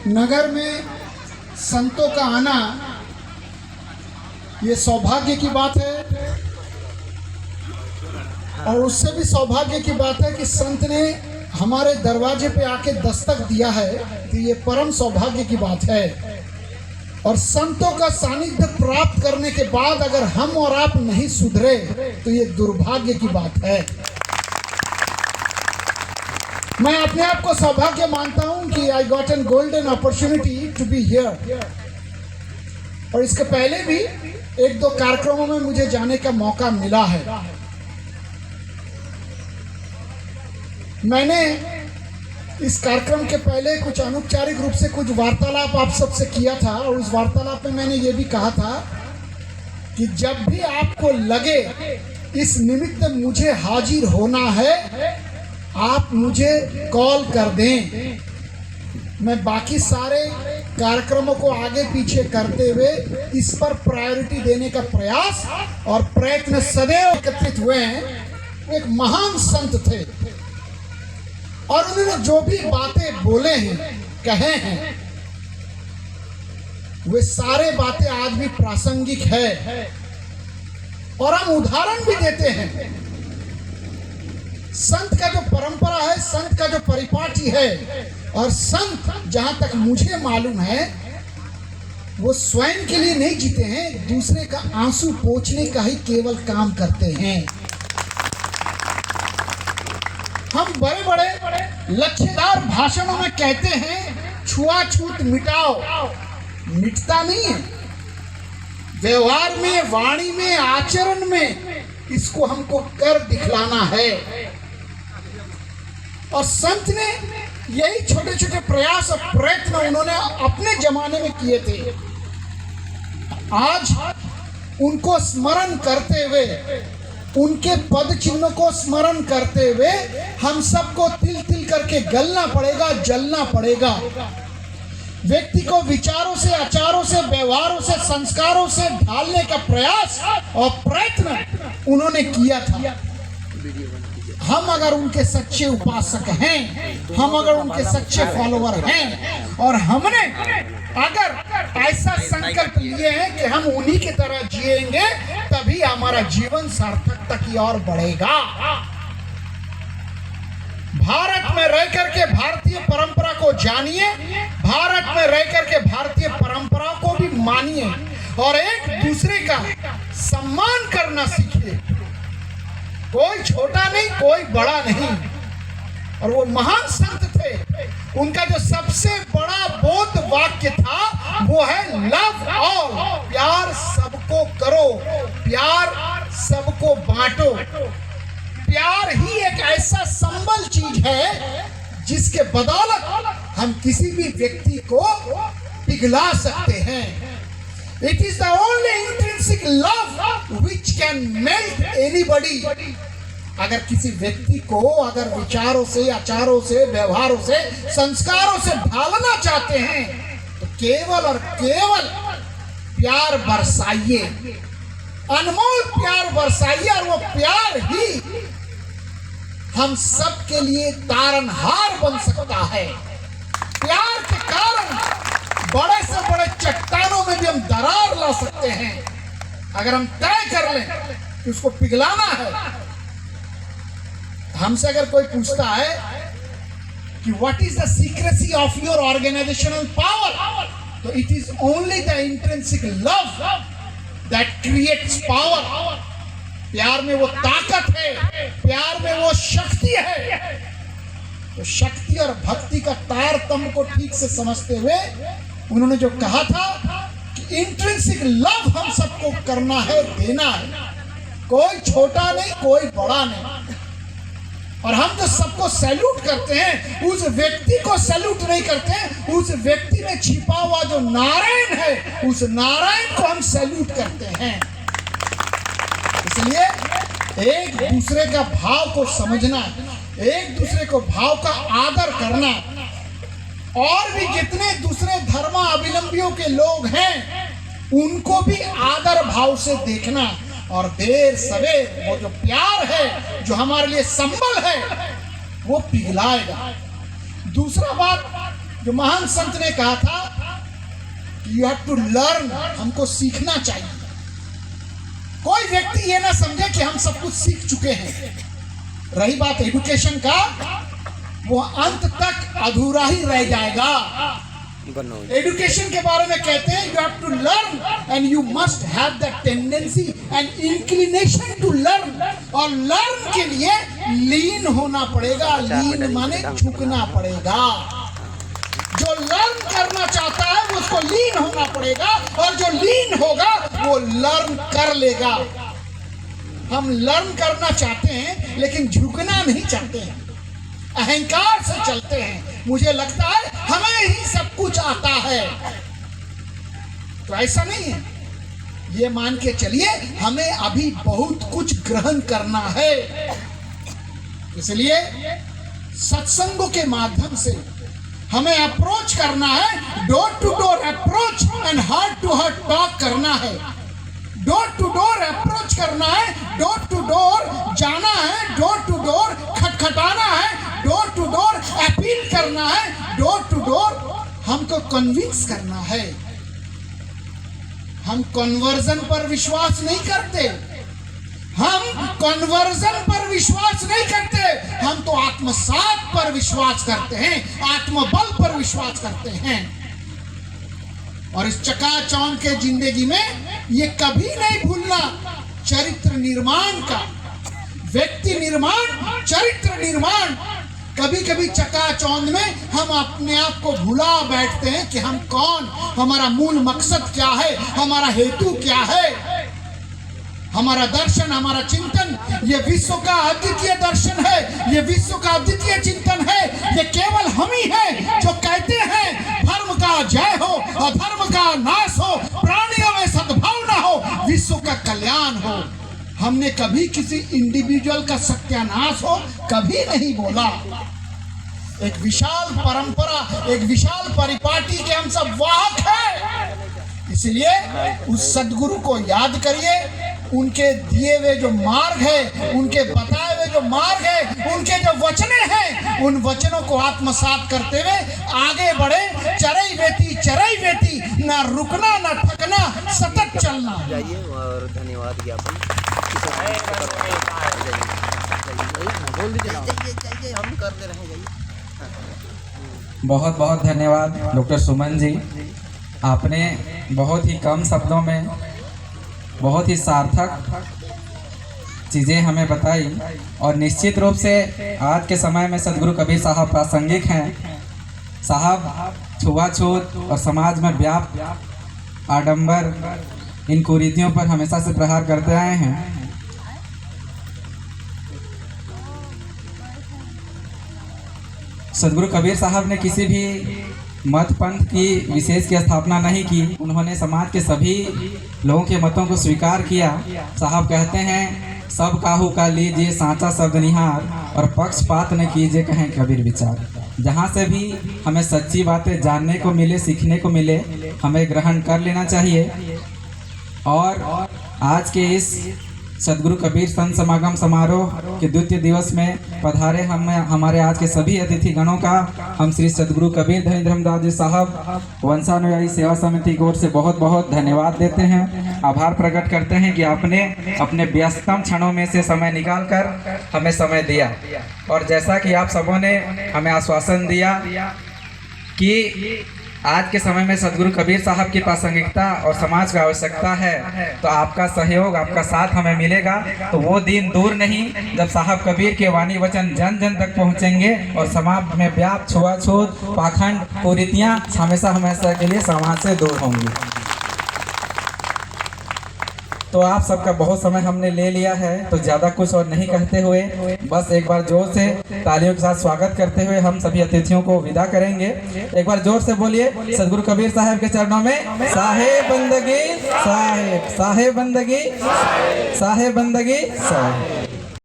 नगर में संतों का आना ये सौभाग्य की बात है, और उससे भी सौभाग्य की बात है कि संत ने हमारे दरवाजे पे आके दस्तक दिया है, तो ये परम सौभाग्य की बात है। और संतों का सानिध्य प्राप्त करने के बाद अगर हम और आप नहीं सुधरे तो ये दुर्भाग्य की बात है। मैं अपने आप को सौभाग्य मानता हूं कि I got an golden opportunity to be here. और इसके पहले भी एक दो कार्यक्रमों में मुझे जाने का मौका मिला है। मैंने इस कार्यक्रम के पहले कुछ अनौपचारिक रूप से कुछ वार्तालाप आप सबसे किया था, और उस वार्तालाप में मैंने ये भी कहा था कि जब भी आपको लगे इस निमित्त मुझे हाजिर होना है, आप मुझे कॉल कर दें। मैं बाकी सारे कार्यक्रमों को आगे पीछे करते हुए इस पर प्रायोरिटी देने का प्रयास और प्रयत्न सदैव एकत्रित हुए हैं। एक महान संत थे और उन्होंने जो भी बातें बोले हैं, कहे हैं, वे सारे बातें आज भी प्रासंगिक है और हम उदाहरण भी देते हैं। संत का जो परंपरा है, संत का जो परिपाटी है, और संत जहां तक मुझे मालूम है वो स्वयं के लिए नहीं जीते हैं, दूसरे का आंसू पोंछने का ही केवल काम करते हैं। हम बड़े बड़े लक्ष्यदार भाषणों में कहते हैं छुआछूत मिटाओ, मिटता नहीं है। व्यवहार में, वाणी में, आचरण में इसको हमको कर दिखलाना है। और संत ने यही छोटे छोटे प्रयास और प्रयत्न उन्होंने अपने जमाने में किए थे। आज उनको स्मरण करते हुए, उनके पद चिन्हों को स्मरण करते हुए हम सबको तिल तिल करके गलना पड़ेगा, जलना पड़ेगा। व्यक्ति को विचारों से, आचारों से, व्यवहारों से, संस्कारों से ढालने का प्रयास और प्रयत्न उन्होंने किया था। हम अगर उनके सच्चे उपासक हैं, हम अगर उनके सच्चे फॉलोवर हैं, और हमने अगर ऐसा संकल्प लिए हैं कि हम उन्हीं की तरह जिएंगे, तभी हमारा जीवन सार्थकता की ओर बढ़ेगा। भारत में रह करके भारतीय परंपरा को जानिए, भारत में रह करके भारतीय परंपरा को भी मानिए, और एक दूसरे का सम्मान करना सीखिए। कोई छोटा नहीं, कोई बड़ा नहीं। और वो महान संत थे, उनका जो सबसे बड़ा बोध वाक्य था वो है लव ऑल, प्यार सबको करो, प्यार सबको बांटो। प्यार ही एक ऐसा संबल चीज है जिसके बदौलत हम किसी भी व्यक्ति को पिघला सकते हैं। It is the only intrinsic love which can melt anybody. अगर किसी व्यक्ति को अगर विचारों से, आचारों से, व्यवहारों से, संस्कारों से ढालना चाहते हैं तो केवल और केवल प्यार बरसाइए, अनमोल प्यार बरसाइए, और वो प्यार ही हम सब के लिए तारनहार बन सकता है। प्यार के कारण बड़े से बड़े चट्टानों में भी हम दरार ला सकते हैं, अगर हम तय कर लें कि उसको पिघलाना है। हमसे अगर कोई पूछता है कि what is the secrecy of your organisational power, तो it is only the intrinsic love that creates power. प्यार में वो ताकत है, प्यार में वो शक्ति है। तो शक्ति और भक्ति का तारतम्य को ठीक से समझते हुए उन्होंने जो कहा था कि इंट्रिंसिक लव हम सबको करना है, देना है। कोई छोटा नहीं, कोई बड़ा नहीं। और हम जो सबको सैल्यूट करते हैं, उस व्यक्ति को सैल्यूट नहीं करते हैं, उस व्यक्ति में छिपा हुआ जो नारायण है, उस नारायण को हम सैल्यूट करते हैं। इसलिए एक दूसरे का भाव को समझना, एक दूसरे को भाव का आदर करना, और भी जितने दूसरे धर्मावलंबियों के लोग हैं उनको भी आदर भाव से देखना, और देर सवेर वो जो प्यार है, जो हमारे लिए संबल है, वो पिघलाएगा। दूसरा बात, जो महान संत ने कहा था कि यू हैव टू लर्न, हमको सीखना चाहिए। कोई व्यक्ति ये ना समझे कि हम सब कुछ सीख चुके हैं। रही बात एजुकेशन का, वो अंत तक अधूरा ही रह जाएगा। एजुकेशन के बारे में कहते हैं you have to learn and you must have the tendency and inclination to learn. और लर्न के लिए लीन होना पड़ेगा। लीन माने झुकना पड़ेगा। जो लर्न करना चाहता है वो उसको लीन होना पड़ेगा, और जो लीन होगा वो लर्न कर लेगा। हम लर्न करना चाहते हैं लेकिन झुकना नहीं चाहते हैं, अहंकार से चलते हैं। मुझे लगता है हमें ही सब कुछ आता है, तो ऐसा नहीं है। ये मान के चलिए हमें अभी बहुत कुछ ग्रहण करना है। इसलिए सत्संगों के माध्यम से हमें अप्रोच करना है। Door to door approach and heart to heart talk करना है। डोर टू डोर अप्रोच करना है, डोर टू डोर जाना है, डोर टू डोर खटखटाना है, डोर टू डोर अपील करना है, डोर टू डोर हमको कन्विंस करना है। हम कन्वर्जन पर विश्वास नहीं करते, हम कन्वर्जन पर विश्वास नहीं करते, हम तो आत्मसात पर विश्वास करते हैं, आत्मबल पर विश्वास करते हैं। और इस चकाचौंध के जिंदगी में ये कभी नहीं भूलना चरित्र निर्माण का, व्यक्ति निर्माण, चरित्र निर्माण। कभी कभी चकाचौंध में हम अपने आप को भुला बैठते हैं कि हम कौन, हमारा मूल मकसद क्या है, हमारा हेतु क्या है, हमारा दर्शन, हमारा चिंतन। ये विश्व का अद्वितीय दर्शन है, ये विश्व का अद्वितीय चिंतन है। ये केवल हम ही हैं जो कहते हैं धर्म का जय हो, अधर्म का नाश हो, प्राणियों में सद्भावना हो, विश्व का कल्याण हो। हमने कभी किसी इंडिविजुअल का सत्यानाश हो कभी नहीं बोला। एक विशाल परंपरा, एक विशाल परिपाटी के हम सब वाहक हैं। इसलिए उस सद्गुरु को याद करिए, उनके दिए हुए जो मार्ग है, उनके बताए हुए जो मार्ग है, उनके जो वचने हैं, उन वचनों को आत्मसात करते हुए आगे बढ़े। चरई वेती, ना रुकना ना थकना, सतत चलना। जाइए और धन्यवाद ज्ञापन बोल दीजिए, हम कर दे रहे हैं। बहुत बहुत धन्यवाद डॉक्टर सुमन जी। आपने बहुत ही कम शब्दों में बहुत ही सार्थक चीज़ें हमें बताई, और निश्चित रूप से आज के समय में सदगुरु कबीर साहब प्रासंगिक हैं। साहब छुआछूत और समाज में व्याप्त आडंबर, इन कुरीतियों पर हमेशा से प्रहार करते आए हैं। सदगुरु कबीर साहब ने किसी भी मत पंथ की विशेष की स्थापना नहीं की। उन्होंने समाज के सभी लोगों के मतों को स्वीकार किया। साहब कहते हैं सब काहू का लीजिए सांचा शब्द निहार, और पक्षपात न कीजिए कहें कबीर विचार। जहाँ से भी हमें सच्ची बातें जानने को मिले, सीखने को मिले, हमें ग्रहण कर लेना चाहिए। और आज के इस सदगुरु कबीर संत समागम समारोह के द्वितीय दिवस में पधारे हमारे आज के सभी अतिथि गणों का हम श्री सदगुरु कबीर धनी धर्मदास जी साहब वंशानुयायी सेवा समिति की ओर से बहुत बहुत धन्यवाद देते हैं। आभार प्रकट करते हैं कि आपने अपने व्यस्ततम क्षणों में से समय निकालकर हमें समय दिया, और जैसा कि आप सबों ने हमें आश्वासन दिया कि आज के समय में सदगुरु कबीर साहब की प्रासंगिकता और समाज की आवश्यकता है, तो आपका सहयोग, आपका साथ हमें मिलेगा। तो वो दिन दूर नहीं जब साहब कबीर के वाणी वचन जन जन तक पहुंचेंगे, और समाज में व्याप्त छुआछूत, पाखंड, कुरीतियां हमेशा के लिए समाज से दूर होंगी। तो आप सबका बहुत समय हमने ले लिया है, तो ज़्यादा कुछ और नहीं कहते हुए बस एक बार जोर से तालियों के साथ स्वागत करते हुए हम सभी अतिथियों को विदा करेंगे। एक बार जोर से बोलिए, सदगुरु कबीर साहब के चरणों में साहेब बंदगी साहेब, साहेब बंदगी साहेब, बंदगी साहेब।